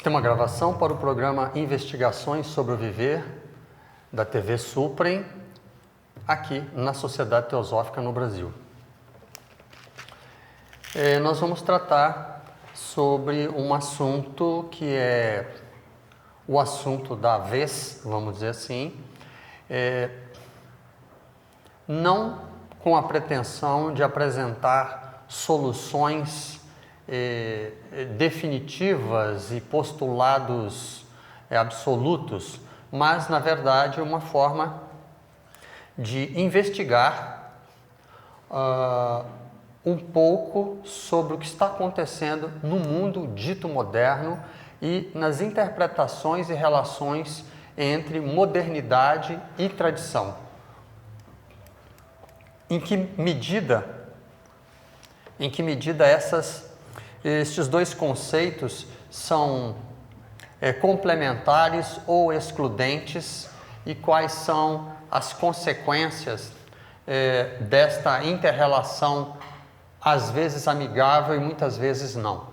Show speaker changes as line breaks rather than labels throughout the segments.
Tem uma gravação para o programa Investigações sobre o Viver, da TV Suprem, aqui na Sociedade Teosófica no Brasil. Nós vamos tratar sobre um assunto que é o assunto da vez, vamos dizer assim, não com a pretensão de apresentar soluções definitivas e postulados absolutos, mas, na verdade, uma forma de investigar um pouco sobre o que está acontecendo no mundo dito moderno e nas interpretações e relações entre modernidade e tradição. Em que medida estes dois conceitos são complementares ou excludentes e quais são as consequências desta inter-relação, às vezes amigável e muitas vezes não.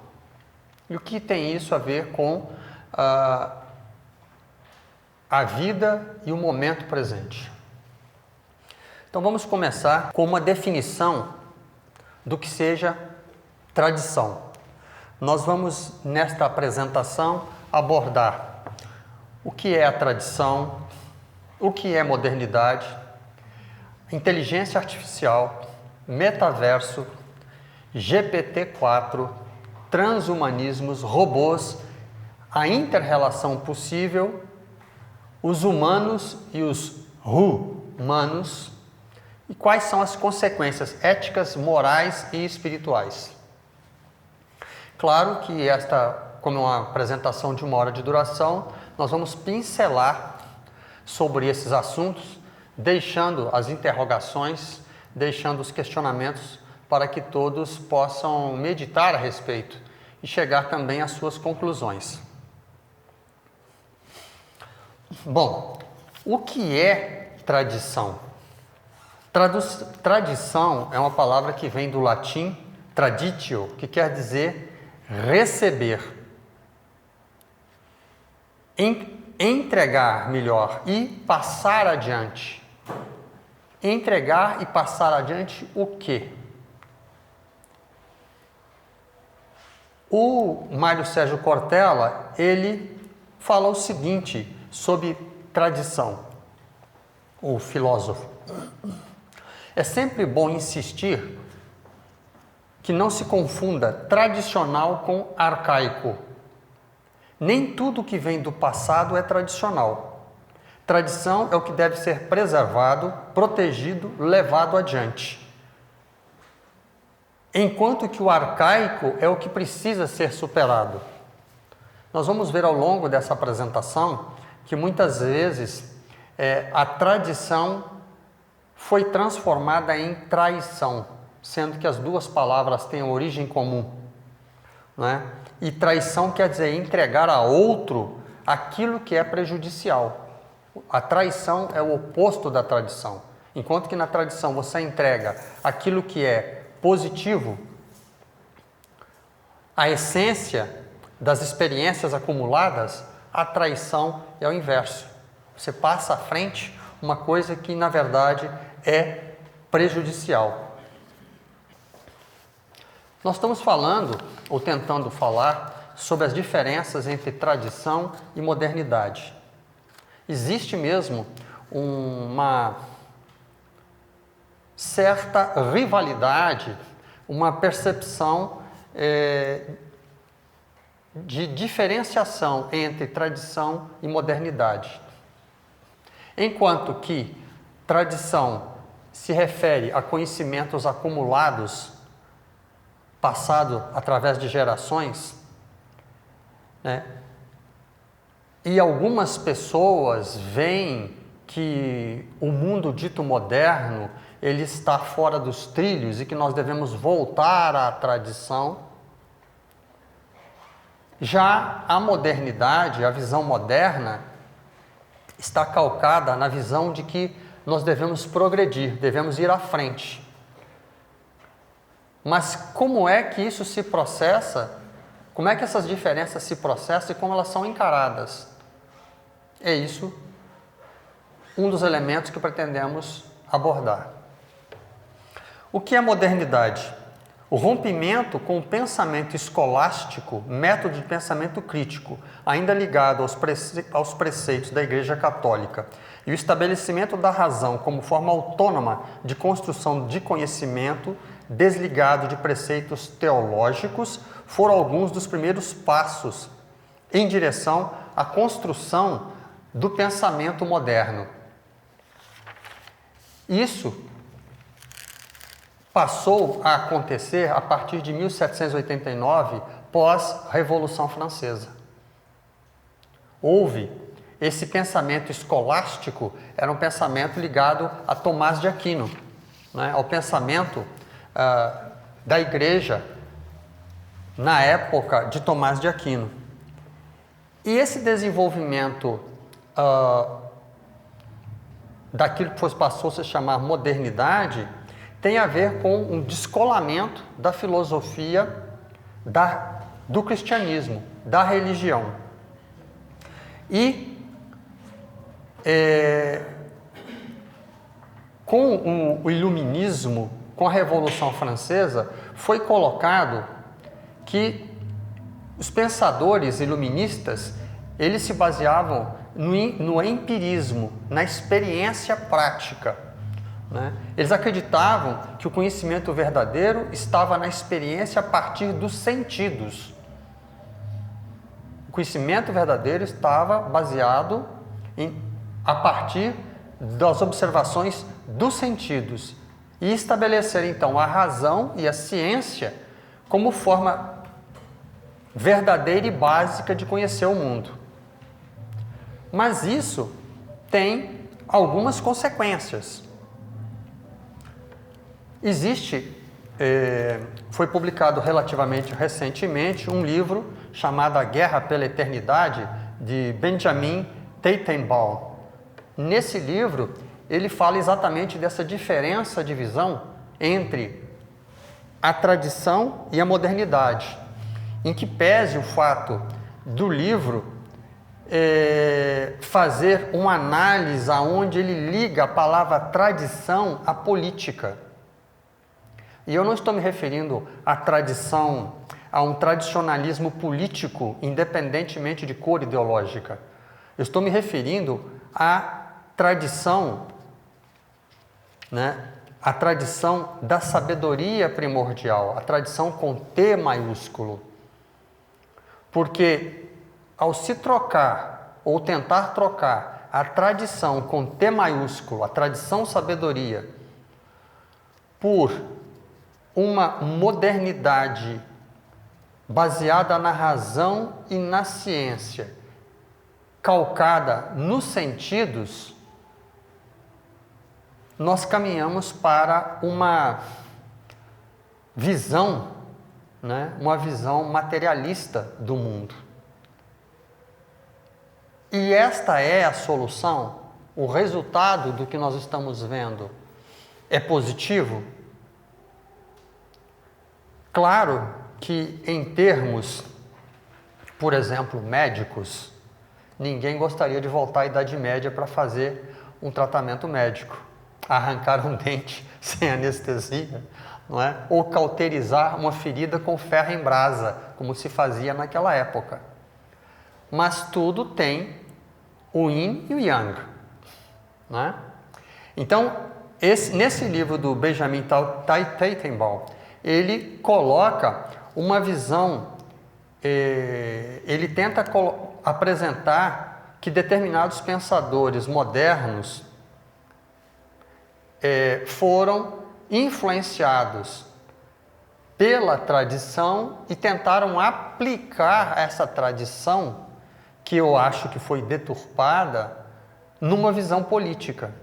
E o que tem isso a ver com a vida e o momento presente? Então vamos começar com uma definição do que seja tradição. Nós vamos, nesta apresentação, abordar o que é a tradição, o que é modernidade, inteligência artificial, metaverso, GPT-4, transhumanismos, robôs, a inter-relação possível, os humanos e os humanos, e quais são as consequências éticas, morais e espirituais. Claro que como é uma apresentação de 1 hora de duração, nós vamos pincelar sobre esses assuntos, deixando as interrogações, deixando os questionamentos para que todos possam meditar a respeito e chegar também às suas conclusões. Bom, o que é tradição? Tradição é uma palavra que vem do latim traditio, que quer dizer receber, entregar melhor e passar adiante. Entregar e passar adiante o quê? O Mário Sérgio Cortella, ele fala o seguinte sobre tradição, o filósofo. É sempre bom insistir que não se confunda tradicional com arcaico. Nem tudo que vem do passado é tradicional. Tradição é o que deve ser preservado, protegido, levado adiante. Enquanto que o arcaico é o que precisa ser superado. Nós vamos ver ao longo dessa apresentação que muitas vezes a tradição foi transformada em traição, sendo que as duas palavras têm origem comum, não é? E traição quer dizer entregar a outro aquilo que é prejudicial. A traição é o oposto da tradição. Enquanto que na tradição você entrega aquilo que é positivo, a essência das experiências acumuladas, a traição é o inverso. Você passa à frente uma coisa que na verdade é prejudicial. Nós estamos falando, ou tentando falar, sobre as diferenças entre tradição e modernidade. Existe mesmo uma certa rivalidade, uma percepção de diferenciação entre tradição e modernidade. Enquanto que tradição se refere a conhecimentos acumulados, passado através de gerações, né? E algumas pessoas veem que o mundo dito moderno, ele está fora dos trilhos e que nós devemos voltar à tradição. Já a modernidade, a visão moderna, está calcada na visão de que nós devemos progredir, devemos ir à frente. Mas como é que isso se processa Como é que essas diferenças se processam e como elas são encaradas? É isso um dos elementos que pretendemos abordar. O que é modernidade? O rompimento com o pensamento escolástico, método de pensamento crítico, ainda ligado aos preceitos da Igreja Católica, e o estabelecimento da razão como forma autônoma de construção de conhecimento, desligado de preceitos teológicos, foram alguns dos primeiros passos em direção à construção do pensamento moderno. Isso passou a acontecer a partir de 1789, pós-Revolução Francesa. Houve esse pensamento escolástico, era um pensamento ligado a Tomás de Aquino, né, ao pensamento da Igreja na época de Tomás de Aquino. E esse desenvolvimento daquilo que passou a se chamar modernidade tem a ver com um descolamento da filosofia do cristianismo, da religião. E com o iluminismo, com a Revolução Francesa, foi colocado que os pensadores iluministas, eles se baseavam no empirismo, na experiência prática, né? Eles acreditavam que o conhecimento verdadeiro estava na experiência a partir dos sentidos. O conhecimento verdadeiro estava baseado a partir das observações dos sentidos e estabelecer então a razão e a ciência como forma verdadeira e básica de conhecer o mundo. Mas isso tem algumas consequências. Foi publicado relativamente recentemente um livro chamado A Guerra pela Eternidade, de Benjamin Teitelbaum. Nesse livro, ele fala exatamente dessa diferença de visão entre a tradição e a modernidade, em que pese o fato do livro fazer uma análise onde ele liga a palavra tradição à política. E eu não estou me referindo à tradição, a um tradicionalismo político, independentemente de cor ideológica. Eu estou me referindo à tradição, né? A tradição da sabedoria primordial, a tradição com T maiúsculo. Porque ao se trocar ou tentar trocar a tradição com T maiúsculo, a tradição sabedoria, por uma modernidade baseada na razão e na ciência, calcada nos sentidos, nós caminhamos para uma visão, né, uma visão materialista do mundo. E esta é a solução? O resultado do que nós estamos vendo é positivo? Claro que em termos, por exemplo, médicos, ninguém gostaria de voltar à Idade Média para fazer um tratamento médico. Arrancar um dente sem anestesia, não é? Ou cauterizar uma ferida com ferro em brasa, como se fazia naquela época. Mas tudo tem o yin e o yang, não é? Então, nesse livro do Benjamin Teitelbaum, ele coloca uma visão, ele tenta apresentar que determinados pensadores modernos foram influenciados pela tradição e tentaram aplicar essa tradição, que eu acho que foi deturpada, numa visão política.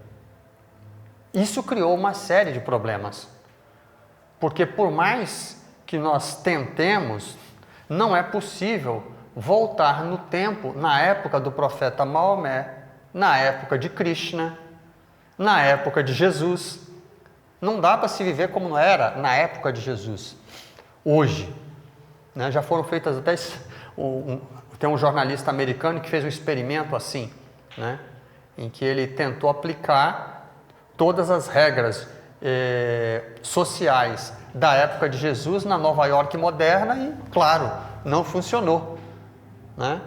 Isso criou uma série de problemas, porque por mais que nós tentemos, não é possível voltar no tempo, na época do profeta Maomé, na época de Krishna, na época de Jesus. Não dá para se viver como não era na época de Jesus, hoje. né? Já foram feitas até... Tem um jornalista americano que fez um experimento assim, né? Em que ele tentou aplicar todas as regras sociais da época de Jesus na Nova York moderna e, claro, não funcionou, né?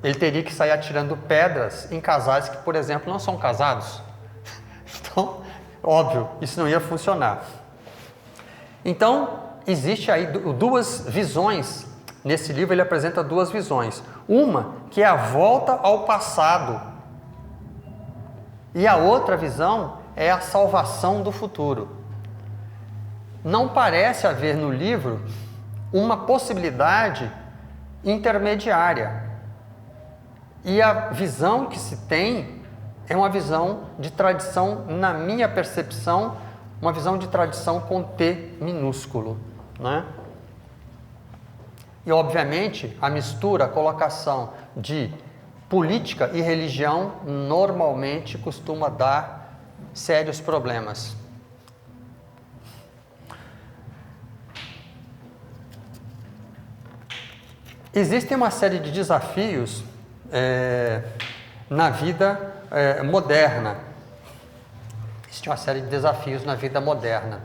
Ele teria que sair atirando pedras em casais que, por exemplo, não são casados. Então, óbvio, isso não ia funcionar. Então, existe aí duas visões. Nesse livro ele apresenta duas visões. Uma que é a volta ao passado. E a outra visão é a salvação do futuro. Não parece haver no livro uma possibilidade intermediária. E a visão que se tem é uma visão de tradição, na minha percepção, uma visão de tradição com T minúsculo, né? E, obviamente, a mistura, a colocação de política e religião normalmente costuma dar sérios problemas. Existem uma série de desafios na vida moderna. Existe uma série de desafios na vida moderna.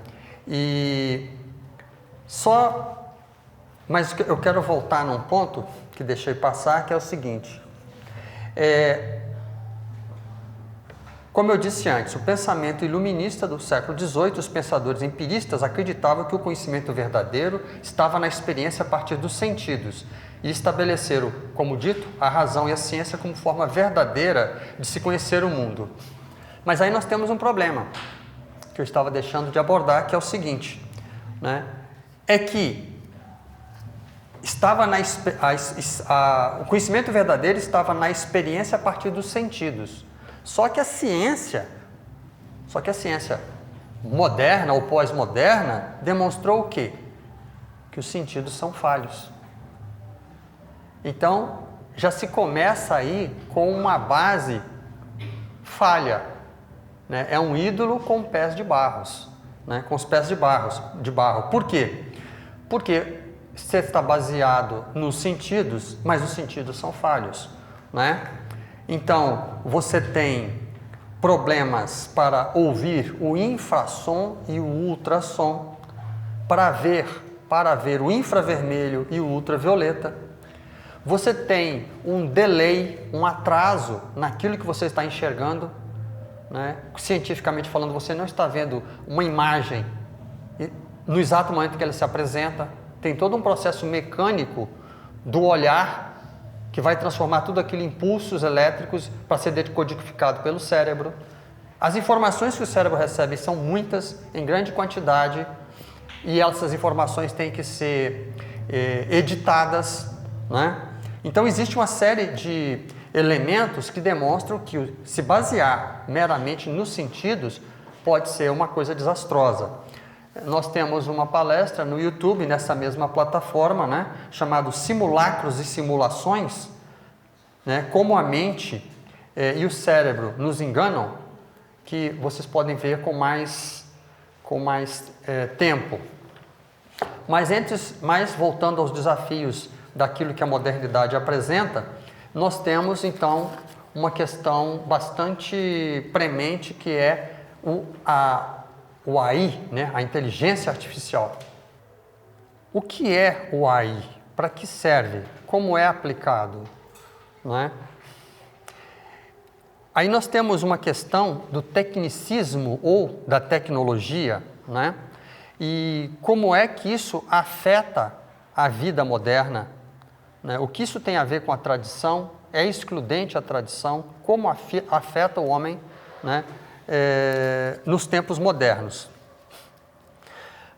Mas eu quero voltar num ponto que deixei passar, que é o seguinte. Como eu disse antes, o pensamento iluminista do século XVIII, os pensadores empiristas acreditavam que o conhecimento verdadeiro estava na experiência a partir dos sentidos e estabeleceram, como dito, a razão e a ciência como forma verdadeira de se conhecer o mundo. Mas aí nós temos um problema, que eu estava deixando de abordar, que é o seguinte, né? É que o conhecimento verdadeiro estava na experiência a partir dos sentidos. Só que a ciência moderna ou pós-moderna demonstrou o quê? Que os sentidos são falhos. Então, já se começa aí com uma base falha, né? É um ídolo com pés de barros, né? Com os pés de barro. Por quê? Porque você está baseado nos sentidos, mas os sentidos são falhos, né? Então, você tem problemas para ouvir o infrassom e o ultrassom, para ver o infravermelho e o ultravioleta. Você tem um delay, um atraso naquilo que você está enxergando, né? Cientificamente falando, você não está vendo uma imagem no exato momento que ela se apresenta. Tem todo um processo mecânico do olhar que vai transformar tudo aquilo em impulsos elétricos para ser decodificado pelo cérebro. As informações que o cérebro recebe são muitas, em grande quantidade, e essas informações têm que ser editadas, né? Então existe uma série de elementos que demonstram que se basear meramente nos sentidos pode ser uma coisa desastrosa. Nós temos uma palestra no YouTube, nessa mesma plataforma, né, chamado Simulacros e Simulações, né, como a mente e o cérebro nos enganam, que vocês podem ver com mais tempo. Mas voltando aos desafios daquilo que a modernidade apresenta, nós temos então uma questão bastante premente, que é o AI, né? A inteligência artificial. O que é o AI? Para que serve? Como é aplicado? Não é? Aí nós temos uma questão do tecnicismo ou da tecnologia, né? E como é que isso afeta a vida moderna, né? O que isso tem a ver com a tradição? É excludente a tradição? Como afeta o homem, né? Nos tempos modernos?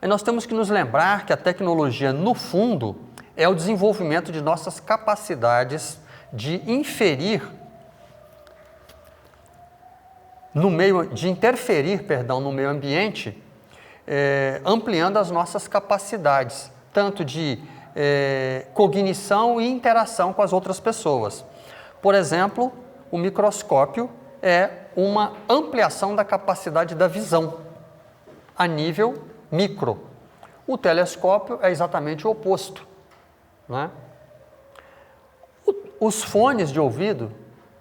E nós temos que nos lembrar que a tecnologia, no fundo, é o desenvolvimento de nossas capacidades de interferir no meio ambiente, ampliando as nossas capacidades, tanto de cognição e interação com as outras pessoas. Por exemplo, o microscópio é uma ampliação da capacidade da visão a nível micro. O telescópio é exatamente o oposto, né? Os fones de ouvido,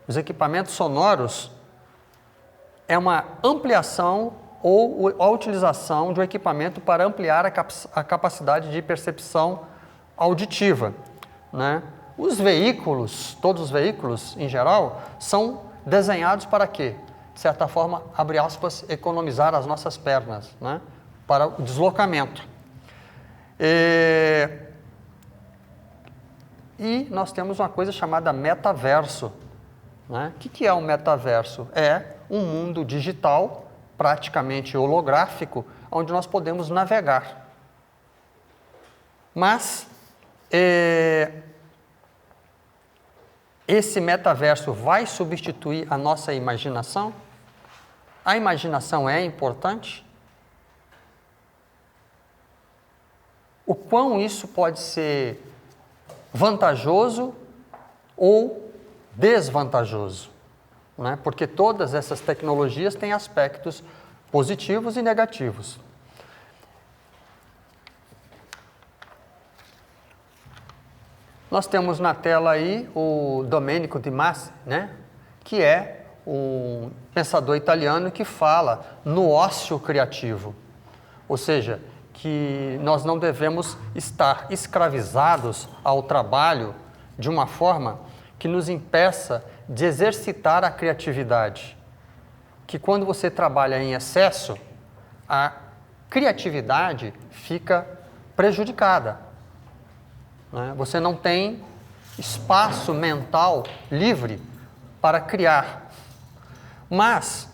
os equipamentos sonoros, é uma ampliação ou a utilização de um equipamento para ampliar a capacidade de percepção auditiva, né? Os veículos, todos os veículos em geral, são desenhados para quê? De certa forma, abre aspas, economizar as nossas pernas, né? Para o deslocamento. E nós temos uma coisa chamada metaverso, né? O que é um metaverso? É um mundo digital, praticamente holográfico, onde nós podemos navegar. Mas esse metaverso vai substituir a nossa imaginação? A imaginação é importante? O quão isso pode ser vantajoso ou desvantajoso, né? Porque todas essas tecnologias têm aspectos positivos e negativos. Nós temos na tela aí o Domenico Di Masi, né? Que é um pensador italiano que fala no ócio criativo, ou seja, que nós não devemos estar escravizados ao trabalho de uma forma que nos impeça de exercitar a criatividade. Que quando você trabalha em excesso, a criatividade fica prejudicada, né? Você não tem espaço mental livre para criar. Mas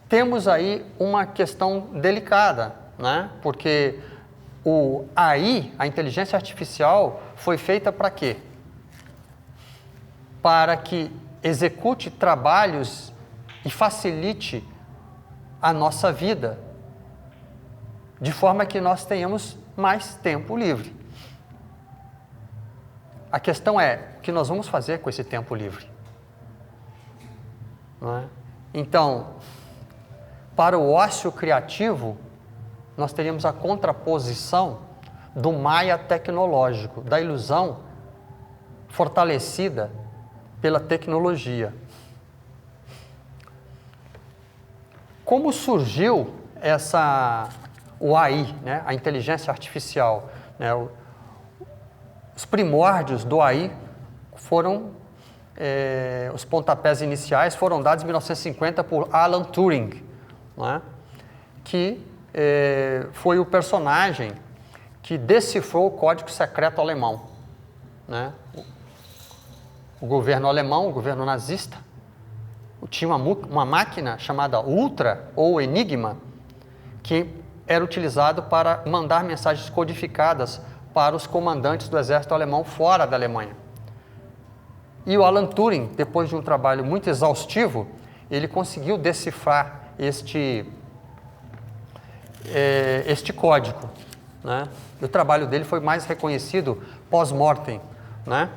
temos aí uma questão delicada, né? Porque o AI, a inteligência artificial, foi feita para quê? Para que execute trabalhos e facilite a nossa vida, de forma que nós tenhamos mais tempo livre. A questão é, o que nós vamos fazer com esse tempo livre? Não é? Então, para o ócio criativo, nós teríamos a contraposição do Maia tecnológico, da ilusão fortalecida pela tecnologia. Como surgiu o AI, né? A inteligência artificial, né? Os primórdios do AI foram, os pontapés iniciais foram dados em 1950 por Alan Turing, né? Que foi o personagem que decifrou o código secreto alemão, né? O governo alemão, o governo nazista, tinha uma máquina chamada Ultra ou Enigma, que era utilizado para mandar mensagens codificadas para os comandantes do exército alemão fora da Alemanha. E o Alan Turing, depois de um trabalho muito exaustivo, ele conseguiu decifrar este código, né? E o trabalho dele foi mais reconhecido pós-mortem, né?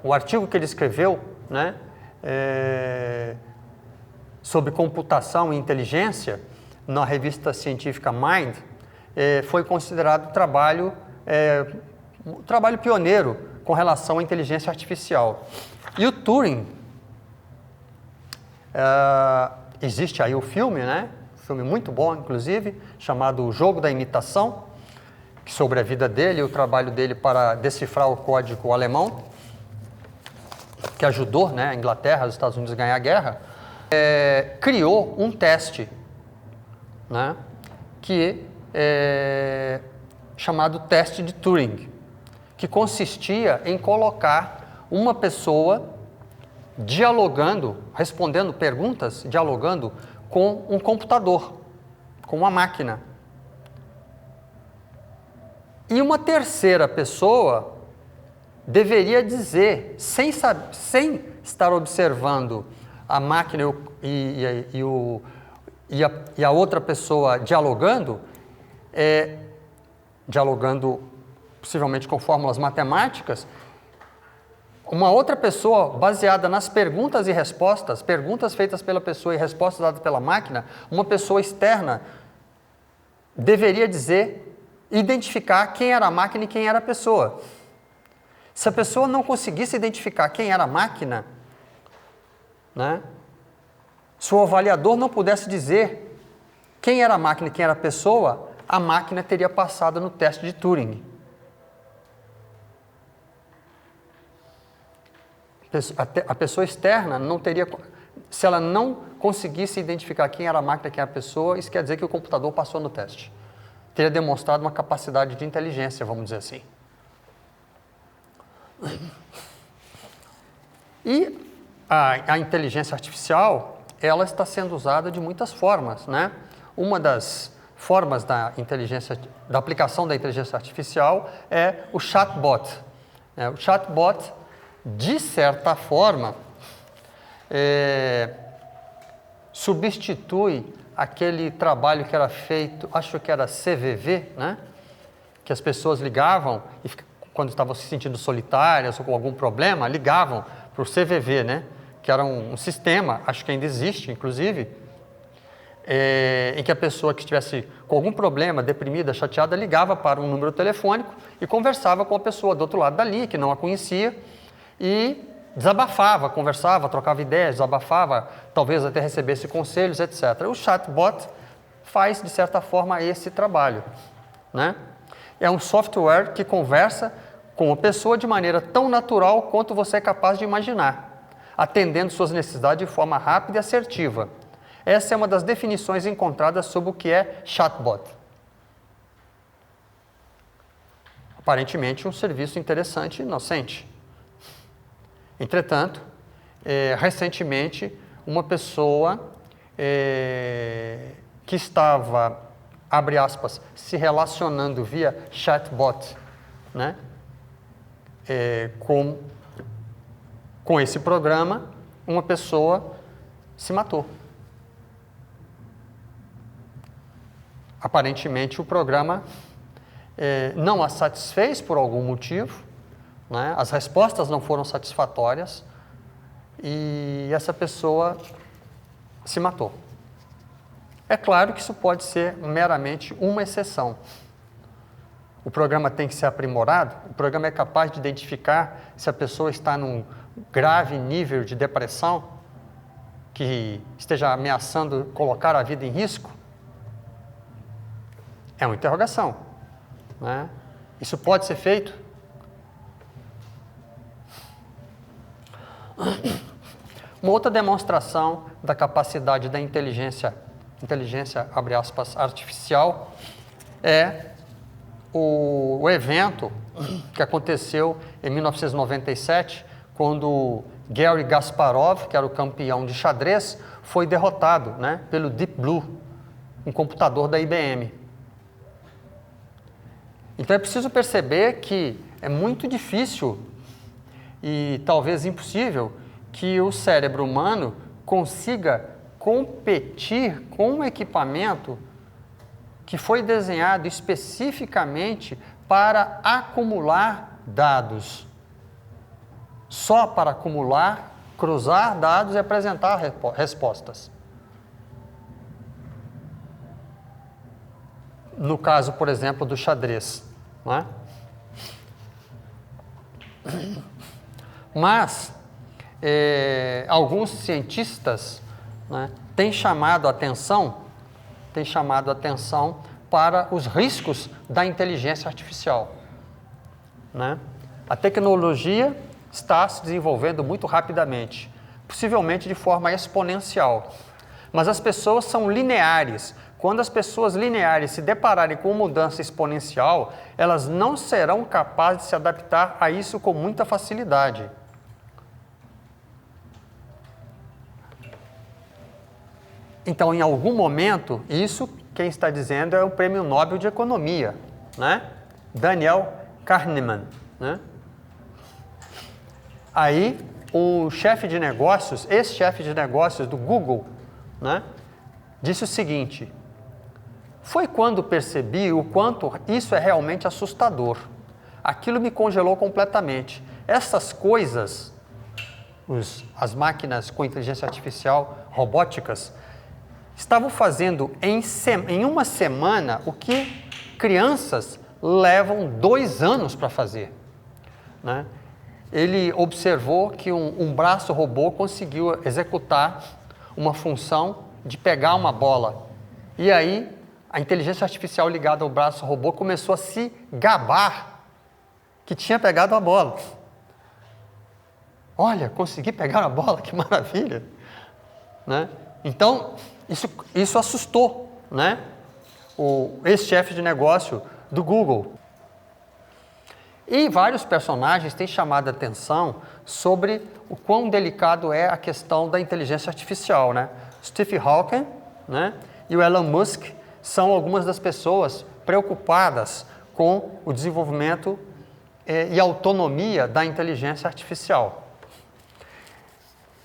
O artigo que ele escreveu, né, sobre computação e inteligência, na revista científica Mind, foi considerado um trabalho pioneiro com relação à inteligência artificial. E o Turing, existe aí o filme, né? Um filme muito bom, inclusive, chamado O Jogo da Imitação, sobre a vida dele e o trabalho dele para decifrar o código alemão, que ajudou, né, a Inglaterra e os Estados Unidos a ganhar a guerra. Criou um teste, né, que chamado teste de Turing, que consistia em colocar uma pessoa dialogando, respondendo perguntas, dialogando com um computador, com uma máquina. E uma terceira pessoa deveria dizer, sem estar observando a máquina e a outra pessoa dialogando, dialogando possivelmente com fórmulas matemáticas, uma outra pessoa, baseada nas perguntas e respostas, perguntas feitas pela pessoa e respostas dadas pela máquina, uma pessoa externa deveria identificar quem era a máquina e quem era a pessoa. Se a pessoa não conseguisse identificar quem era a máquina, né, se o avaliador não pudesse dizer quem era a máquina e quem era a pessoa, a máquina teria passado no teste de Turing. A pessoa externa não teria... Se ela não conseguisse identificar quem era a máquina e quem era a pessoa, isso quer dizer que o computador passou no teste. Teria demonstrado uma capacidade de inteligência, vamos dizer assim. E a inteligência artificial, ela está sendo usada de muitas formas, né? Uma das formas da aplicação da inteligência artificial é o chatbot. O chatbot, de certa forma, substitui aquele trabalho que era feito, acho que era CVV, né? Que as pessoas ligavam e quando estavam se sentindo solitárias ou com algum problema, ligavam para o CVV, né? Que era um sistema, acho que ainda existe, inclusive, em que a pessoa que estivesse com algum problema, deprimida, chateada, ligava para um número telefônico e conversava com a pessoa do outro lado da linha, que não a conhecia, e desabafava, conversava, trocava ideias, desabafava, talvez até recebesse conselhos, etc. O chatbot faz, de certa forma, esse trabalho, né? É um software que conversa com a pessoa de maneira tão natural quanto você é capaz de imaginar, atendendo suas necessidades de forma rápida e assertiva. Essa é uma das definições encontradas sobre o que é chatbot. Aparentemente, um serviço interessante e inocente. Entretanto, recentemente, uma pessoa que estava, abre aspas, se relacionando via chatbot, né, com esse programa, uma pessoa se matou. Aparentemente, o programa não a satisfez por algum motivo, né? As respostas não foram satisfatórias e essa pessoa se matou. É claro que isso pode ser meramente uma exceção. O programa tem que ser aprimorado, o programa é capaz de identificar se a pessoa está num grave nível de depressão que esteja ameaçando colocar a vida em risco. É uma interrogação, né? Isso pode ser feito? Uma outra demonstração da capacidade da inteligência, abre aspas, artificial, é o evento que aconteceu em 1997, quando Garry Kasparov, que era o campeão de xadrez, foi derrotado, né, pelo Deep Blue, um computador da IBM. Então é preciso perceber que é muito difícil e talvez impossível que o cérebro humano consiga competir com um equipamento que foi desenhado especificamente para acumular dados. Só para acumular, cruzar dados e apresentar respostas. No caso, por exemplo, do xadrez, não é? Mas alguns cientistas, né, têm chamado a atenção para os riscos da inteligência artificial, né? A tecnologia está se desenvolvendo muito rapidamente, possivelmente de forma exponencial, mas as pessoas são lineares. Quando as pessoas lineares se depararem com mudança exponencial, elas não serão capazes de se adaptar a isso com muita facilidade. Então, em algum momento, isso quem está dizendo é o Prêmio Nobel de Economia, né? Daniel Kahneman, né? Aí, o chefe de negócios, ex-chefe de negócios do Google, né, disse o seguinte: foi quando percebi o quanto isso é realmente assustador. Aquilo me congelou completamente. Essas coisas, as máquinas com inteligência artificial, robóticas, estavam fazendo em uma semana o que crianças levam 2 anos para fazer, né? Ele observou que um braço robô conseguiu executar uma função de pegar uma bola. E aí, a inteligência artificial ligada ao braço robô começou a se gabar que tinha pegado a bola. Olha, consegui pegar a bola, que maravilha! Né? Então, isso assustou, né, o ex-chefe de negócio do Google. E vários personagens têm chamado a atenção sobre o quão delicado é a questão da inteligência artificial, né? Steve Hawking, né, e o Elon Musk são algumas das pessoas preocupadas com o desenvolvimento e autonomia da inteligência artificial.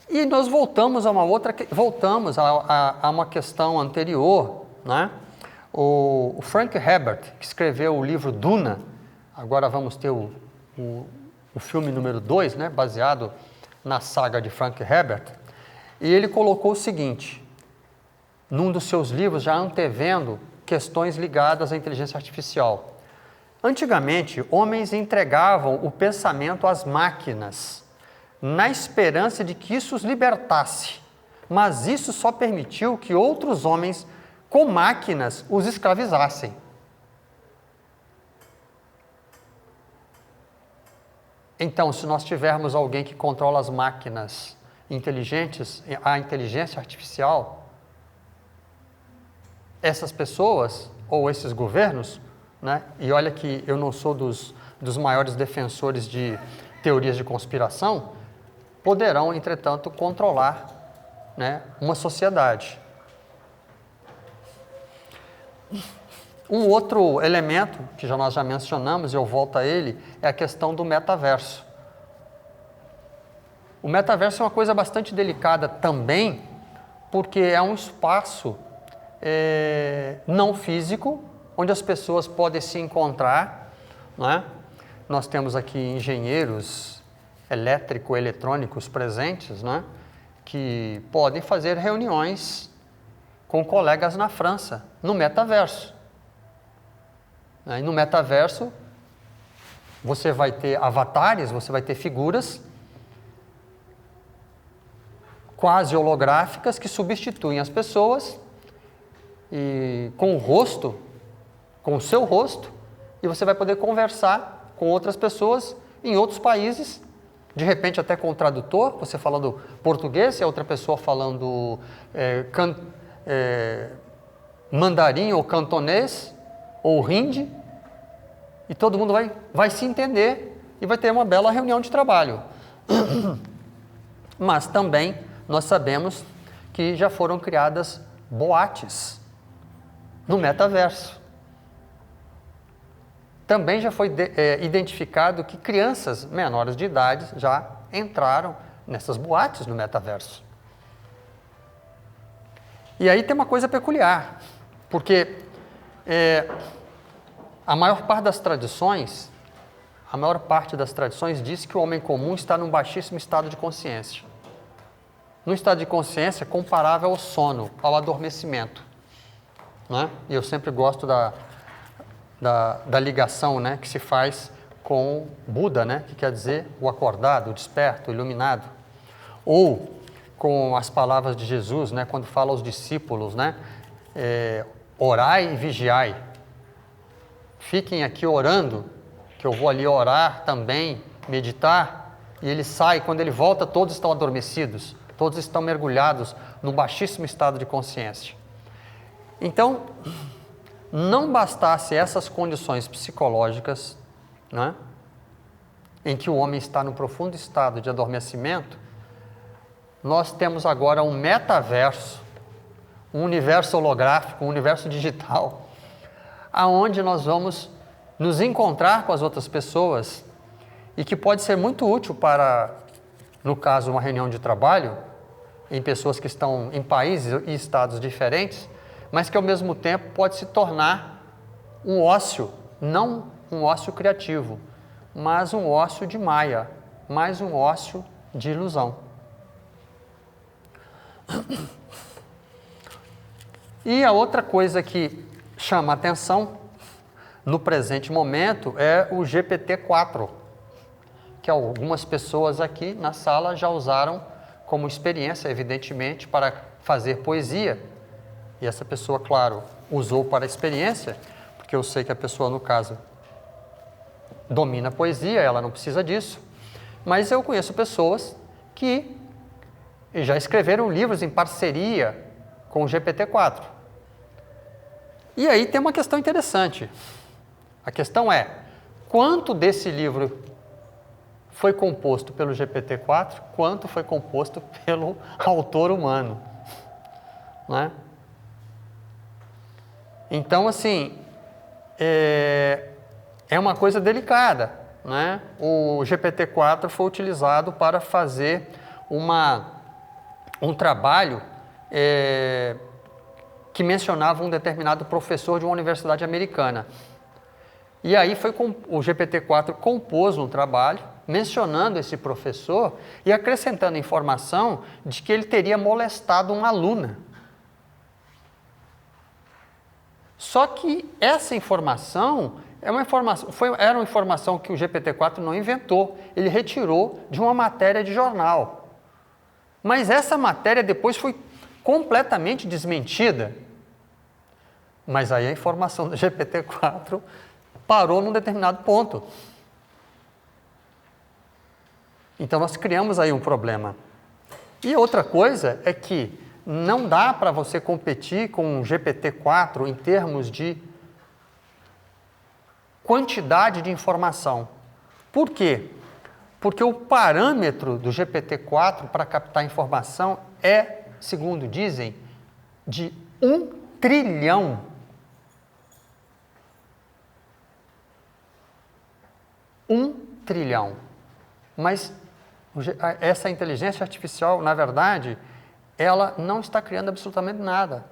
E nós voltamos a uma questão anterior, né? O Frank Herbert, que escreveu o livro Duna, agora vamos ter o filme número 2, né, baseado na saga de Frank Herbert, e ele colocou o seguinte, num dos seus livros, já antevendo questões ligadas à inteligência artificial. Antigamente, homens entregavam o pensamento às máquinas, na esperança de que isso os libertasse, mas isso só permitiu que outros homens com máquinas os escravizassem. Então, se nós tivermos alguém que controla as máquinas inteligentes, a inteligência artificial, essas pessoas, ou esses governos, né, e olha que eu não sou dos maiores defensores de teorias de conspiração, poderão, entretanto, controlar, né, uma sociedade. Um outro elemento, que nós já mencionamos, e eu volto a ele, é a questão do metaverso. O metaverso é uma coisa bastante delicada também, porque é um espaço não físico, onde as pessoas podem se encontrar, né? Nós temos aqui engenheiros elétrico-eletrônicos presentes, né, que podem fazer reuniões com colegas na França, no metaverso. E no metaverso, você vai ter avatares, você vai ter figuras quase holográficas que substituem as pessoas e com o rosto, com o seu rosto, e você vai poder conversar com outras pessoas em outros países, de repente até com o tradutor, você falando português e a outra pessoa falando mandarim ou cantonês ou hindi, e todo mundo vai se entender e vai ter uma bela reunião de trabalho. Mas também nós sabemos que já foram criadas boates no metaverso. Também já foi identificado que crianças menores de idade já entraram nessas boates no metaverso. E aí tem uma coisa peculiar, porque a maior parte das tradições diz que o homem comum está num baixíssimo estado de consciência. Num estado de consciência comparável ao sono, ao adormecimento, né? E eu sempre gosto da ligação, né, que se faz com Buda, né, que quer dizer o acordado, o desperto, o iluminado. Ou com as palavras de Jesus, né, quando fala aos discípulos, né, orai e vigiai. Fiquem aqui orando, que eu vou ali orar também, meditar, e ele sai, quando ele volta, todos estão adormecidos, todos estão mergulhados no baixíssimo estado de consciência. Então, não bastasse essas condições psicológicas, né, em que o homem está no profundo estado de adormecimento, nós temos agora um metaverso, um universo holográfico, um universo digital, aonde nós vamos nos encontrar com as outras pessoas e que pode ser muito útil para, no caso, uma reunião de trabalho, em pessoas que estão em países e estados diferentes, mas que ao mesmo tempo pode se tornar um ócio, não um ócio criativo, mas um ócio de maia, mais um ócio de ilusão. E a outra coisa que chama a atenção no presente momento é o GPT-4, que algumas pessoas aqui na sala já usaram como experiência, evidentemente, para fazer poesia. E essa pessoa, claro, usou para experiência, porque eu sei que a pessoa, no caso, domina a poesia, ela não precisa disso. Mas eu conheço pessoas que já escreveram livros em parceria com o GPT-4. E aí tem uma questão interessante. A questão é, quanto desse livro foi composto pelo GPT-4, quanto foi composto pelo autor humano, né? Então, assim, é uma coisa delicada, né? O GPT-4 foi utilizado para fazer um trabalho que mencionava um determinado professor de uma universidade americana. E aí o GPT-4 compôs um trabalho mencionando esse professor e acrescentando informação de que ele teria molestado uma aluna. Só que essa informação era uma informação que o GPT-4 não inventou, ele retirou de uma matéria de jornal. Mas essa matéria depois foi completamente desmentida. Mas aí a informação do GPT-4 parou num determinado ponto. Então nós criamos aí um problema. E outra coisa é que não dá para você competir com o GPT-4 em termos de quantidade de informação. Por quê? Porque o parâmetro do GPT-4 para captar informação é, segundo dizem, de 1 trilhão. 1 trilhão. Mas essa inteligência artificial, na verdade, ela não está criando absolutamente nada.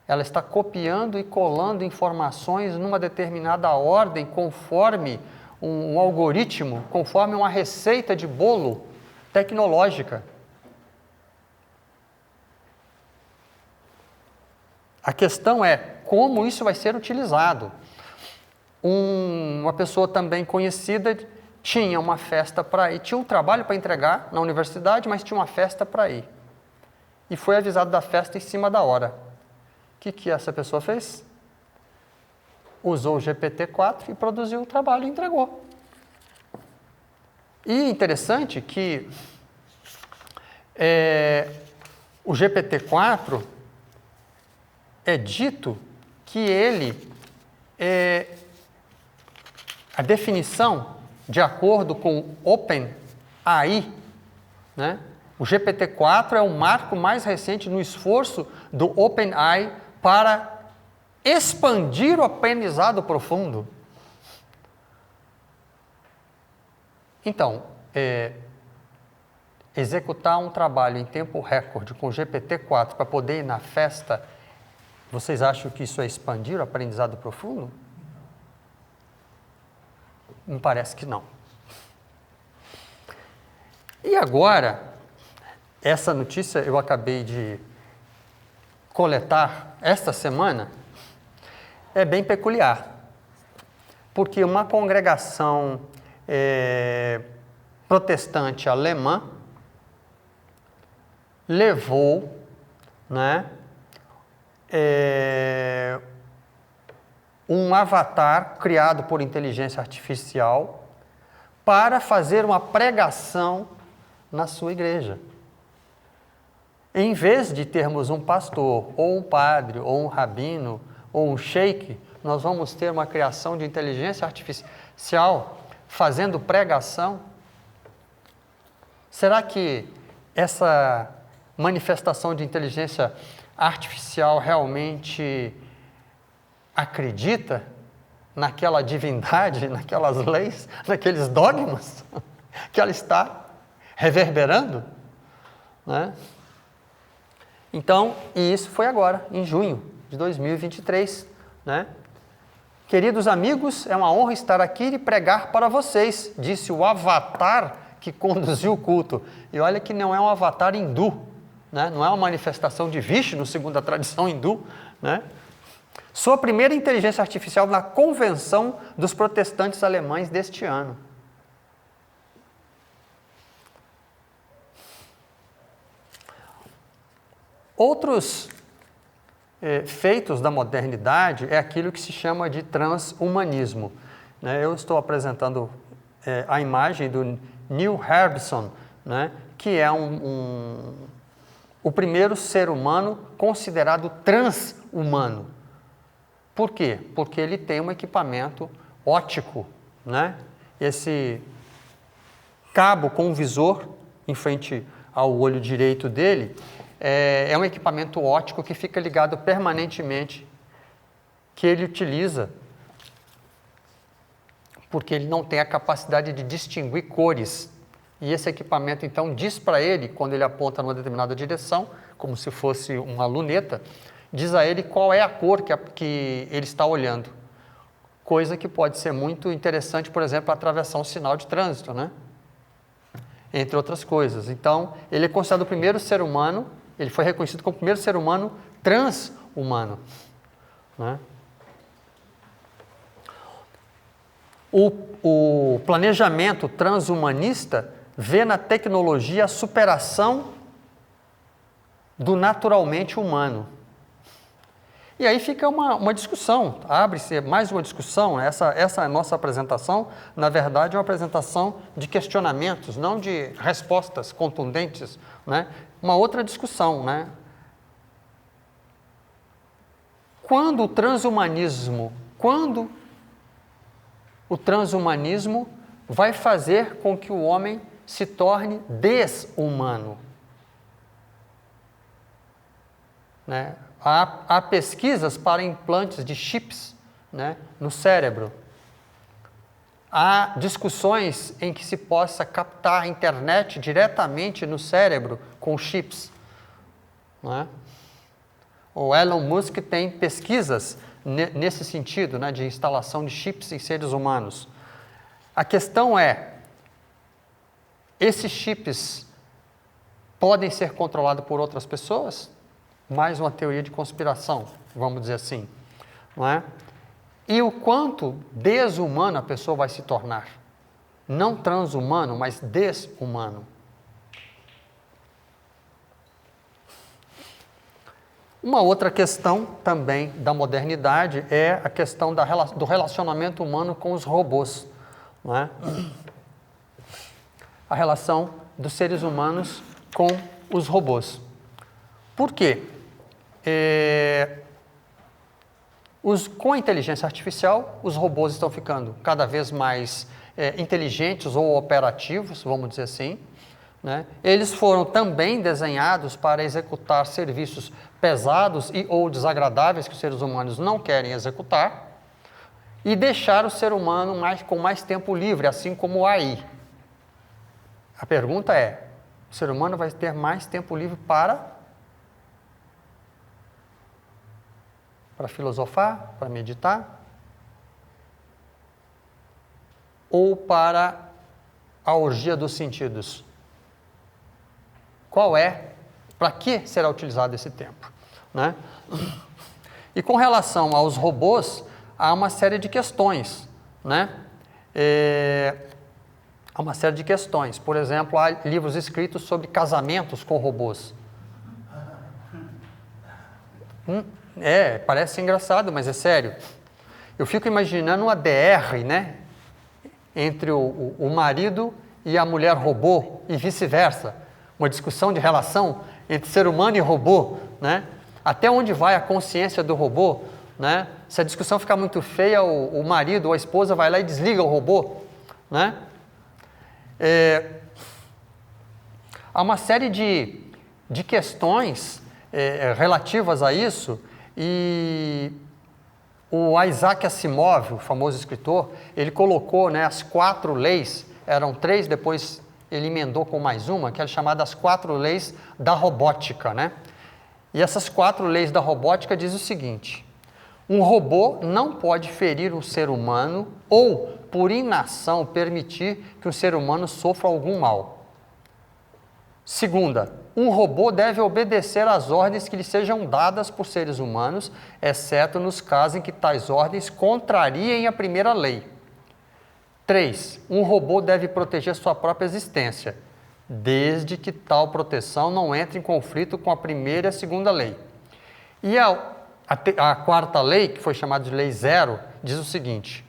Ela está copiando e colando informações numa determinada ordem, conforme um algoritmo, conforme uma receita de bolo tecnológica. A questão é como isso vai ser utilizado. Uma pessoa também conhecida tinha uma festa para ir, tinha um trabalho para entregar na universidade, mas tinha uma festa para ir. E foi avisado da festa em cima da hora. O que essa pessoa fez? Usou o GPT-4 e produziu o trabalho e entregou. E interessante que o GPT-4 é dito que ele a definição, de acordo com o OpenAI, né? O GPT-4 é o marco mais recente no esforço do OpenAI para expandir o aprendizado profundo. Então, executar um trabalho em tempo recorde com o GPT-4 para poder ir na festa, vocês acham que isso é expandir o aprendizado profundo? Me parece que não. E agora, essa notícia eu acabei de coletar esta semana, é bem peculiar, porque uma congregação protestante alemã levou, né, um avatar criado por inteligência artificial para fazer uma pregação na sua igreja. Em vez de termos um pastor, ou um padre, ou um rabino, ou um sheik, nós vamos ter uma criação de inteligência artificial fazendo pregação. Será que essa manifestação de inteligência artificial realmente acredita naquela divindade, naquelas leis, naqueles dogmas que ela está reverberando, né? Então, e isso foi agora, em junho de 2023, né? Queridos amigos, é uma honra estar aqui e pregar para vocês, disse o avatar que conduziu o culto. E olha que não é um avatar hindu, né? Não é uma manifestação de Vishnu, segundo a tradição hindu, né? Sua primeira inteligência artificial na convenção dos protestantes alemães deste ano. Outros feitos da modernidade é aquilo que se chama de transhumanismo, né? Eu estou apresentando a imagem do Neil Harbisson, né? Que é o primeiro ser humano considerado transhumano. Por quê? Porque ele tem um equipamento óptico, né? Esse cabo com visor em frente ao olho direito dele é um equipamento óptico que fica ligado permanentemente, que ele utiliza porque ele não tem a capacidade de distinguir cores. E esse equipamento, então, diz para ele, quando ele aponta numa determinada direção, como se fosse uma luneta, diz a ele qual é a cor que ele está olhando. Coisa que pode ser muito interessante, por exemplo, para atravessar um sinal de trânsito, né? Entre outras coisas. Então, ele é considerado o primeiro ser humano, ele foi reconhecido como o primeiro ser humano transhumano, né? O planejamento transhumanista vê na tecnologia a superação do naturalmente humano. E aí fica uma discussão, abre-se mais uma discussão. Essa nossa apresentação, na verdade, é uma apresentação de questionamentos, não de respostas contundentes, né? Uma outra discussão, né? Quando o transhumanismo vai fazer com que o homem se torne desumano, né? Há pesquisas para implantes de chips, né, no cérebro. Há discussões em que se possa captar a internet diretamente no cérebro com chips, né? O Elon Musk tem pesquisas nesse sentido, né, de instalação de chips em seres humanos. A questão é, esses chips podem ser controlados por outras pessoas? Mais uma teoria de conspiração, vamos dizer assim, não é? E o quanto desumano a pessoa vai se tornar? Não transhumano, mas desumano. Uma outra questão também da modernidade é a questão do relacionamento humano com os robôs, não é? A relação dos seres humanos com os robôs. Por quê? Com a inteligência artificial, os robôs estão ficando cada vez mais inteligentes ou operativos, vamos dizer assim, né? Eles foram também desenhados para executar serviços pesados ou desagradáveis que os seres humanos não querem executar e deixar o ser humano com mais tempo livre, assim como o AI. A pergunta é, o ser humano vai ter mais tempo livre para filosofar, para meditar, ou para a orgia dos sentidos? Para que será utilizado esse tempo, né? E com relação aos robôs, há uma série de questões, né? Há uma série de questões. Por exemplo, há livros escritos sobre casamentos com robôs. Parece engraçado, mas é sério. Eu fico imaginando uma DR, né? Entre o marido e a mulher robô e vice-versa. Uma discussão de relação entre ser humano e robô, né? Até onde vai a consciência do robô, né? Se a discussão ficar muito feia, o marido ou a esposa vai lá e desliga o robô, né? Há uma série de questões relativas a isso. E o Isaac Asimov, o famoso escritor, ele colocou, né, as 4 leis, eram 3, depois ele emendou com mais uma, que era chamada as 4 leis da robótica, né? E essas 4 leis da robótica diz o seguinte: um robô não pode ferir um ser humano ou, por inação, permitir que um ser humano sofra algum mal. Segunda, um robô deve obedecer às ordens que lhe sejam dadas por seres humanos, exceto nos casos em que tais ordens contrariem a primeira lei. 3. Um robô deve proteger sua própria existência, desde que tal proteção não entre em conflito com a primeira e a segunda lei. E a quarta lei, que foi chamada de Lei Zero, diz o seguinte: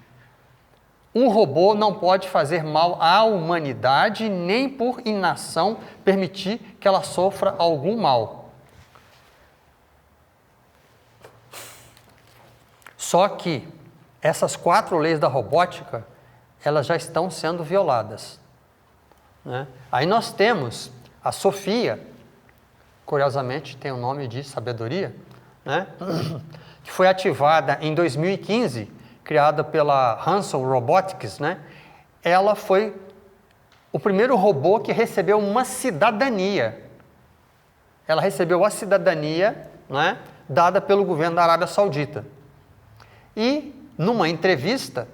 um robô não pode fazer mal à humanidade, nem por inação permitir que ela sofra algum mal. Só que essas 4 leis da robótica, elas já estão sendo violadas, né? Aí nós temos a Sofia, curiosamente tem o nome de sabedoria, né? Que foi ativada em 2015, criada pela Hanson Robotics, né? Ela foi o primeiro robô que recebeu uma cidadania. Ela recebeu a cidadania, né, dada pelo governo da Arábia Saudita. E, numa entrevista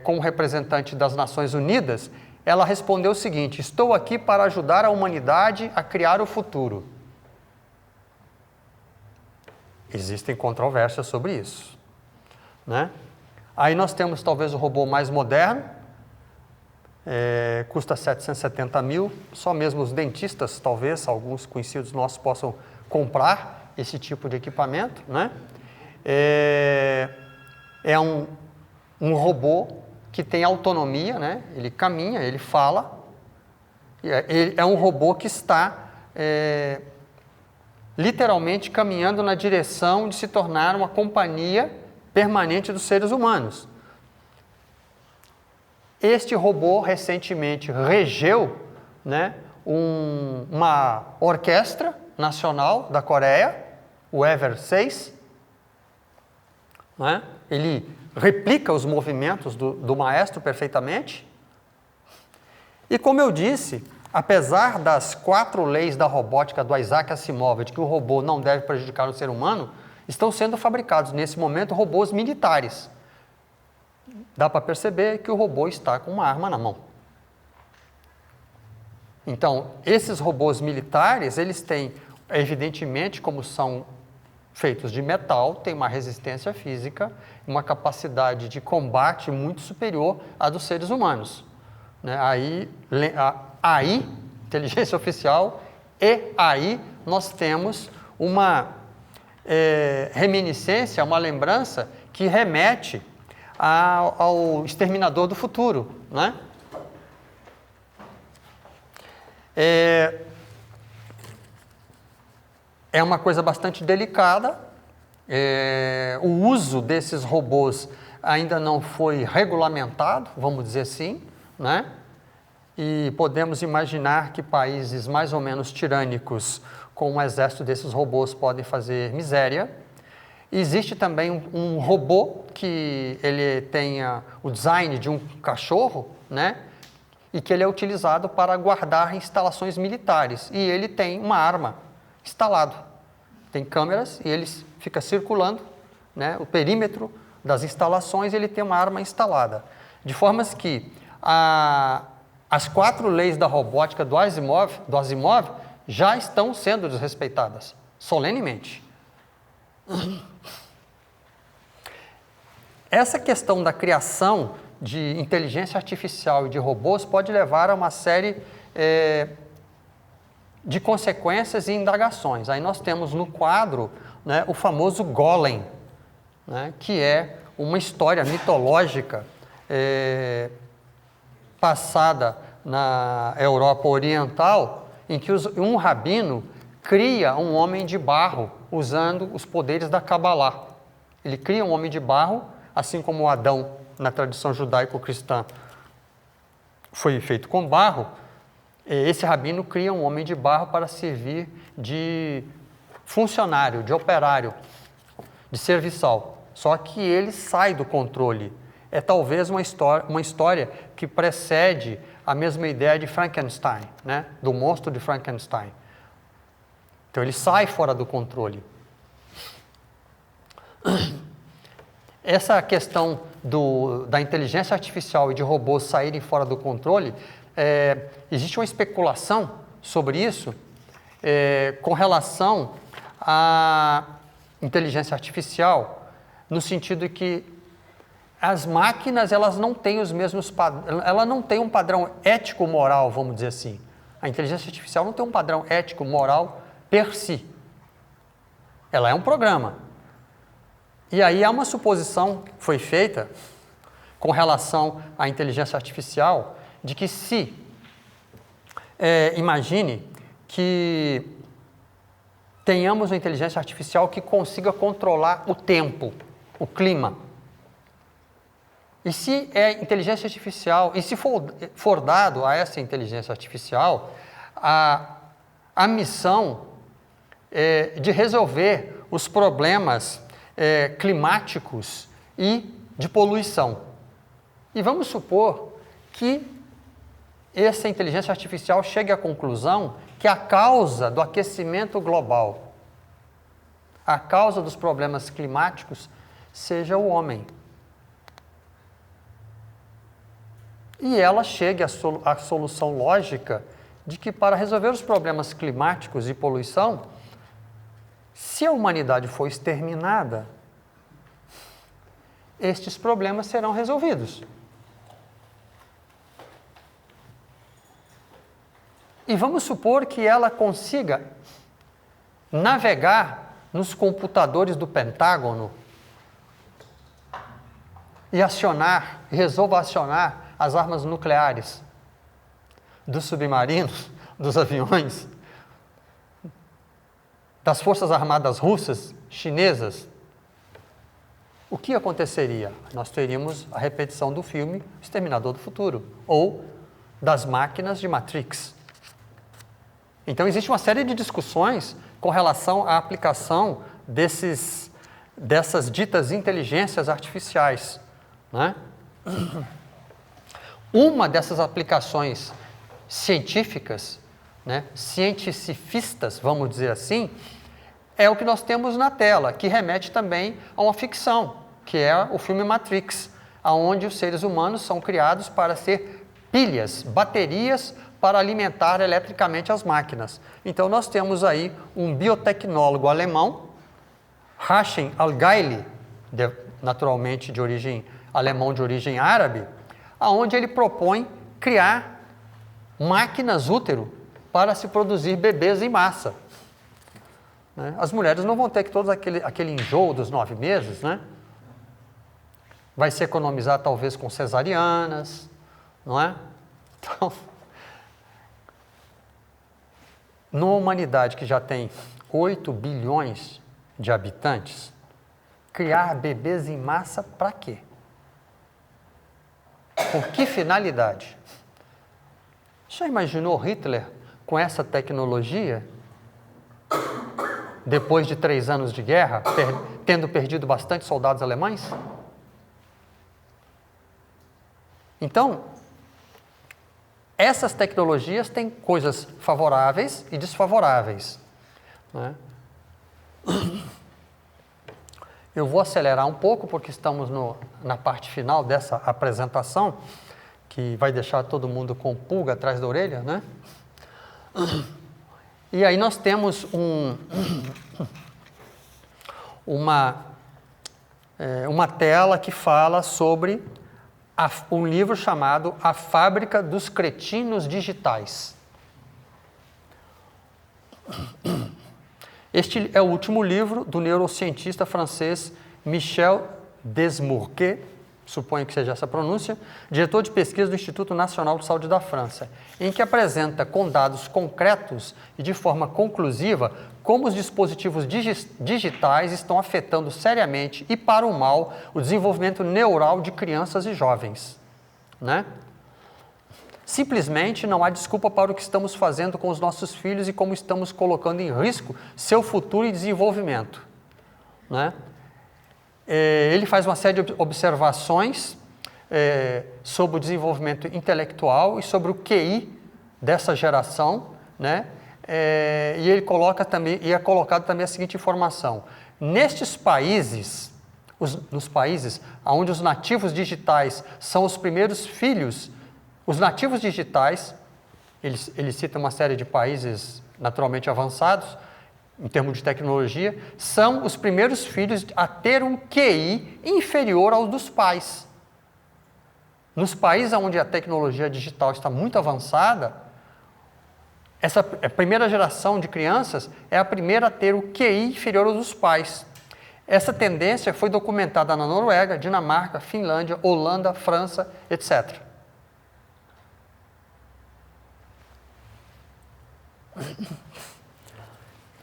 com o representante das Nações Unidas, ela respondeu o seguinte: estou aqui para ajudar a humanidade a criar o futuro. Existem controvérsias sobre isso, né? Aí nós temos talvez o robô mais moderno, custa 770 mil, só mesmo os dentistas, talvez, alguns conhecidos nossos possam comprar esse tipo de equipamento, né? É um robô que tem autonomia, né? Ele caminha, ele fala, é um robô que está literalmente caminhando na direção de se tornar uma companhia permanente dos seres humanos. Este robô recentemente regeu, né, uma orquestra nacional da Coreia, o Ever 6. Né? Ele replica os movimentos do maestro perfeitamente. E como eu disse, apesar das 4 leis da robótica do Isaac Asimov, de que o robô não deve prejudicar o ser humano, estão sendo fabricados nesse momento robôs militares. Dá para perceber que o robô está com uma arma na mão. Então, esses robôs militares, eles têm, evidentemente, como são feitos de metal, têm uma resistência física, uma capacidade de combate muito superior à dos seres humanos. Né? Aí, AI, inteligência artificial, e aí nós temos uma reminiscência, uma lembrança que remete ao Exterminador do Futuro, né? É uma coisa bastante delicada. O uso desses robôs ainda não foi regulamentado, vamos dizer assim, né? E podemos imaginar que países mais ou menos tirânicos com um exército desses robôs podem fazer miséria. Existe também um robô que ele tenha o design de um cachorro, né? E que ele é utilizado para guardar instalações militares. E ele tem uma arma instalado. Tem câmeras e ele fica circulando, né, o perímetro das instalações, e ele tem uma arma instalada. De formas que as 4 leis da robótica do Asimov já estão sendo desrespeitadas, solenemente. Essa questão da criação de inteligência artificial e de robôs pode levar a uma série de consequências e indagações. Aí nós temos no quadro, né, o famoso Golem, né, que é uma história mitológica passada na Europa Oriental, em que um rabino cria um homem de barro usando os poderes da Cabalá. Ele cria um homem de barro, assim como Adão, na tradição judaico-cristã, foi feito com barro. Esse rabino cria um homem de barro para servir de funcionário, de operário, de serviçal. Só que ele sai do controle. É talvez uma história que precede a mesma ideia de Frankenstein, né? Do monstro de Frankenstein. Então ele sai fora do controle. Essa questão da inteligência artificial e de robôs saírem fora do controle, existe uma especulação, sobre isso com relação à inteligência artificial, no sentido de que as máquinas, elas não têm os mesmos ela não tem um padrão ético-moral, vamos dizer assim. A inteligência artificial não tem um padrão ético-moral per si. Ela é um programa. E aí há uma suposição que foi feita com relação à inteligência artificial, de que se, imagine que tenhamos uma inteligência artificial que consiga controlar o tempo, o clima. E se é inteligência artificial, e se for dado a essa inteligência artificial a missão de resolver os problemas climáticos e de poluição. E vamos supor que essa inteligência artificial chegue à conclusão que a causa do aquecimento global, a causa dos problemas climáticos, seja o homem. E ela chegue à solução lógica de que, para resolver os problemas climáticos e poluição, se a humanidade for exterminada, estes problemas serão resolvidos. E vamos supor que ela consiga navegar nos computadores do Pentágono e resolva acionar as armas nucleares dos submarinos, dos aviões, das forças armadas russas, chinesas. O que aconteceria? Nós teríamos a repetição do filme Exterminador do Futuro, ou das máquinas de Matrix. Então, existe uma série de discussões com relação à aplicação dessas ditas inteligências artificiais, né? Uma dessas aplicações científicas, né, cientificistas, vamos dizer assim, é o que nós temos na tela, que remete também a uma ficção, que é o filme Matrix, onde os seres humanos são criados para ser pilhas, baterias para alimentar eletricamente as máquinas. Então, nós temos aí um biotecnólogo alemão, Hashim Al-Gaili, naturalmente de origem alemão, de origem árabe, onde ele propõe criar máquinas útero para se produzir bebês em massa. As mulheres não vão ter que todo aquele enjoo dos 9 meses, né? Vai se economizar talvez com cesarianas, não é? Então, numa humanidade que já tem 8 bilhões de habitantes, criar bebês em massa para quê? Por que finalidade? Já imaginou Hitler com essa tecnologia, depois de 3 anos de guerra, tendo perdido bastante soldados alemães? Então, essas tecnologias têm coisas favoráveis e desfavoráveis, né? Eu vou acelerar um pouco, porque estamos na parte final dessa apresentação, que vai deixar todo mundo com pulga atrás da orelha, né? E aí nós temos uma tela que fala sobre um livro chamado A Fábrica dos Cretinos Digitais. Este é o último livro do neurocientista francês Michel Desmourguet, suponho que seja essa a pronúncia, diretor de pesquisa do Instituto Nacional de Saúde da França, em que apresenta com dados concretos e de forma conclusiva como os dispositivos digitais estão afetando seriamente e para o mal o desenvolvimento neural de crianças e jovens, né? Simplesmente não há desculpa para o que estamos fazendo com os nossos filhos e como estamos colocando em risco seu futuro e desenvolvimento, né? Ele faz uma série de observações sobre o desenvolvimento intelectual e sobre o QI dessa geração, né? E ele coloca também, e é colocado também a seguinte informação: nestes países, nos países onde os nativos digitais são os primeiros filhos, os nativos digitais ele cita uma série de países naturalmente avançados, em termos de tecnologia, são os primeiros filhos a ter um QI inferior ao dos pais. Nos países onde a tecnologia digital está muito avançada, essa primeira geração de crianças é a primeira a ter o QI inferior ao dos pais. Essa tendência foi documentada na Noruega, Dinamarca, Finlândia, Holanda, França, etc.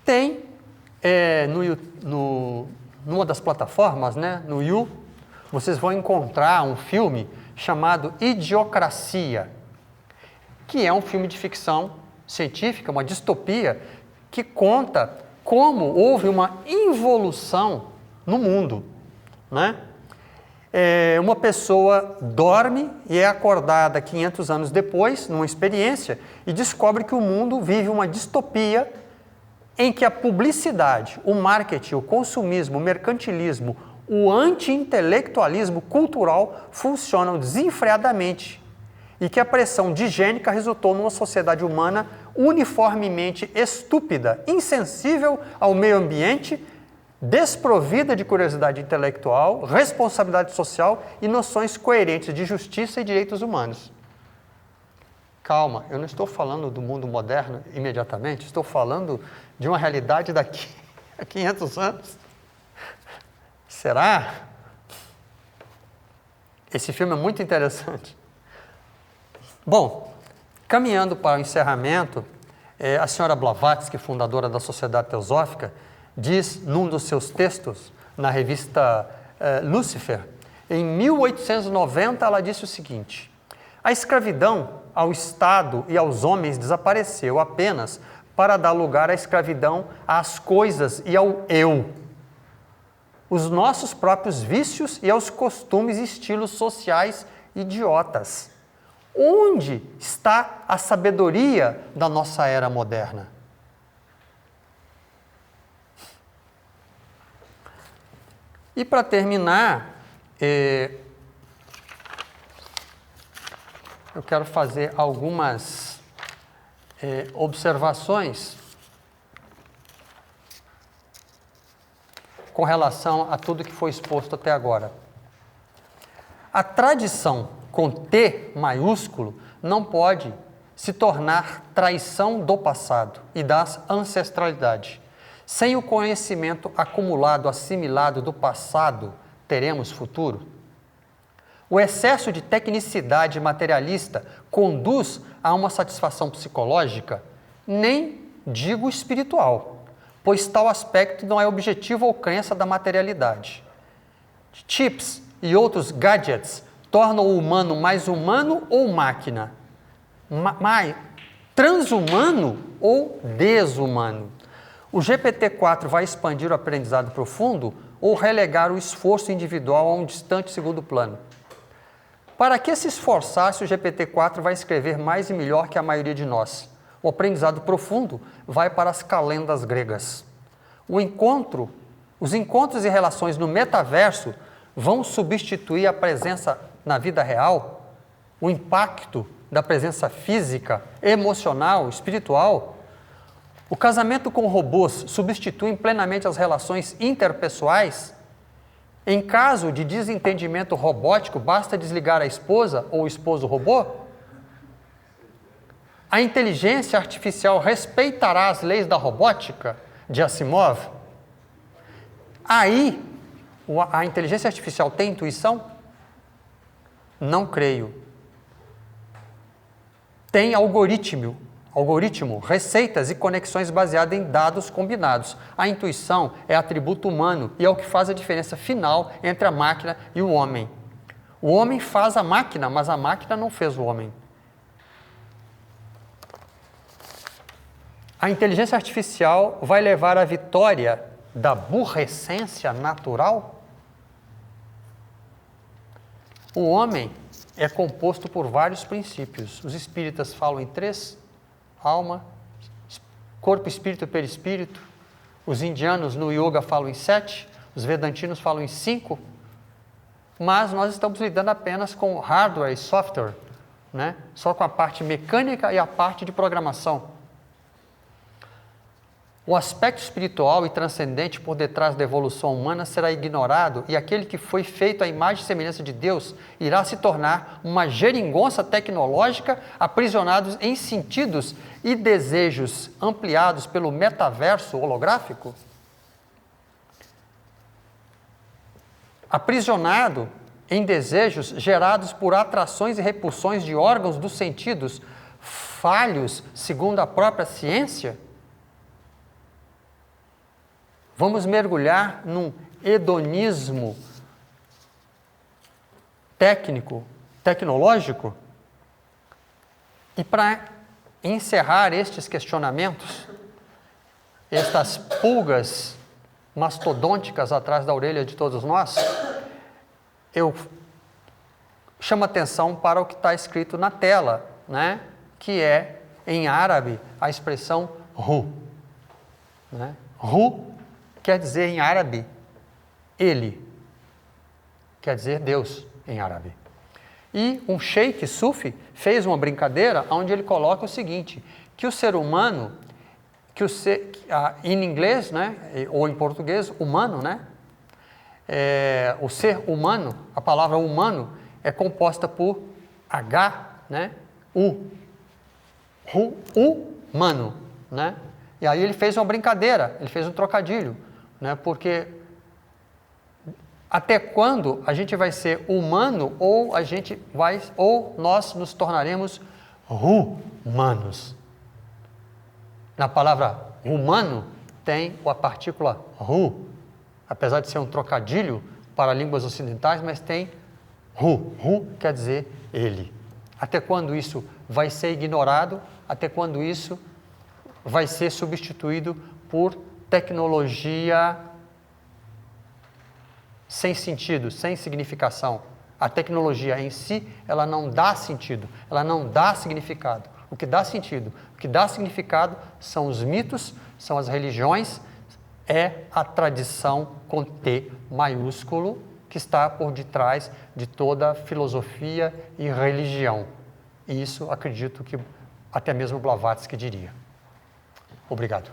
Tem numa das plataformas, né, no You, vocês vão encontrar um filme chamado Idiocracia, que é um filme de ficção científica, uma distopia, que conta como houve uma involução no mundo, né? Uma pessoa dorme e é acordada 500 anos depois, numa experiência, e descobre que o mundo vive uma distopia em que a publicidade, o marketing, o consumismo, o mercantilismo, o anti-intelectualismo cultural funcionam desenfreadamente e que a pressão digênica resultou numa sociedade humana uniformemente estúpida, insensível ao meio ambiente, desprovida de curiosidade intelectual, responsabilidade social e noções coerentes de justiça e direitos humanos. Calma, eu não estou falando do mundo moderno imediatamente, estou falando de uma realidade daqui a 500 anos. Será? Esse filme é muito interessante. Bom, caminhando para o encerramento, a senhora Blavatsky, fundadora da Sociedade Teosófica, diz num dos seus textos, na revista Lucifer, em 1890, ela disse o seguinte: a escravidão ao Estado e aos homens desapareceu apenas para dar lugar à escravidão às coisas e ao eu, os nossos próprios vícios e aos costumes e estilos sociais idiotas. Onde está a sabedoria da nossa era moderna? E para terminar, eu quero fazer algumas observações com relação a tudo que foi exposto até agora. A tradição com T maiúsculo não pode se tornar traição do passado e da ancestralidade. Sem o conhecimento acumulado, assimilado do passado, teremos futuro? O excesso de tecnicidade materialista conduz a uma satisfação psicológica, nem digo espiritual, pois tal aspecto não é objetivo ou crença da materialidade. Chips e outros gadgets tornam o humano mais humano ou máquina? Mais transhumano ou desumano? O GPT-4 vai expandir o aprendizado profundo ou relegar o esforço individual a um distante segundo plano? Para que se esforçar se o GPT-4 vai escrever mais e melhor que a maioria de nós? O aprendizado profundo vai para as calendas gregas. Os encontros e relações no metaverso vão substituir a presença na vida real? O impacto da presença física, emocional, espiritual? O casamento com robôs substitui plenamente as relações interpessoais? Em caso de desentendimento robótico, basta desligar a esposa ou o esposo robô? A inteligência artificial respeitará as leis da robótica de Asimov? Aí, a inteligência artificial tem intuição? Não creio. Tem algoritmo, receitas e conexões baseadas em dados combinados. A intuição é atributo humano e é o que faz a diferença final entre a máquina e o homem. O homem faz a máquina, mas a máquina não fez o homem. A inteligência artificial vai levar à vitória da burrescência natural? O homem é composto por vários princípios. Os espíritas falam em 3: alma, corpo, espírito e perispírito. Os indianos no yoga falam em 7, os vedantinos falam em 5, mas nós estamos lidando apenas com hardware e software. né? Só com a parte mecânica e a parte de programação. O aspecto espiritual e transcendente por detrás da evolução humana será ignorado e aquele que foi feito à imagem e semelhança de Deus irá se tornar uma geringonça tecnológica aprisionados em sentidos e desejos ampliados pelo metaverso holográfico? Aprisionado em desejos gerados por atrações e repulsões de órgãos dos sentidos falhos segundo a própria ciência? Vamos mergulhar num hedonismo tecnológico? E para encerrar estes questionamentos, estas pulgas mastodônticas atrás da orelha de todos nós, eu chamo atenção para o que está escrito na tela, né? Que é, em árabe, a expressão Hu. Né? Hu quer dizer em árabe, ele, quer dizer Deus em árabe. E um sheik sufi fez uma brincadeira onde ele coloca o seguinte, que o ser humano, em inglês, né, ou em português, humano, né, o ser humano, a palavra humano é composta por H, né, humano, né, e aí ele fez uma brincadeira, ele fez um trocadilho, né, porque até quando a gente vai ser humano ou nós nos tornaremos humanos? Na palavra humano tem a partícula hu, apesar de ser um trocadilho para línguas ocidentais, mas tem hu. Hu quer dizer ele. Até quando isso vai ser ignorado? Até quando isso vai ser substituído por tecnologia sem sentido, sem significação? A tecnologia em si, ela não dá sentido, ela não dá significado. O que dá sentido, o que dá significado são os mitos, são as religiões, é a tradição com T maiúsculo que está por detrás de toda filosofia e religião. E isso acredito que até mesmo Blavatsky diria. Obrigado.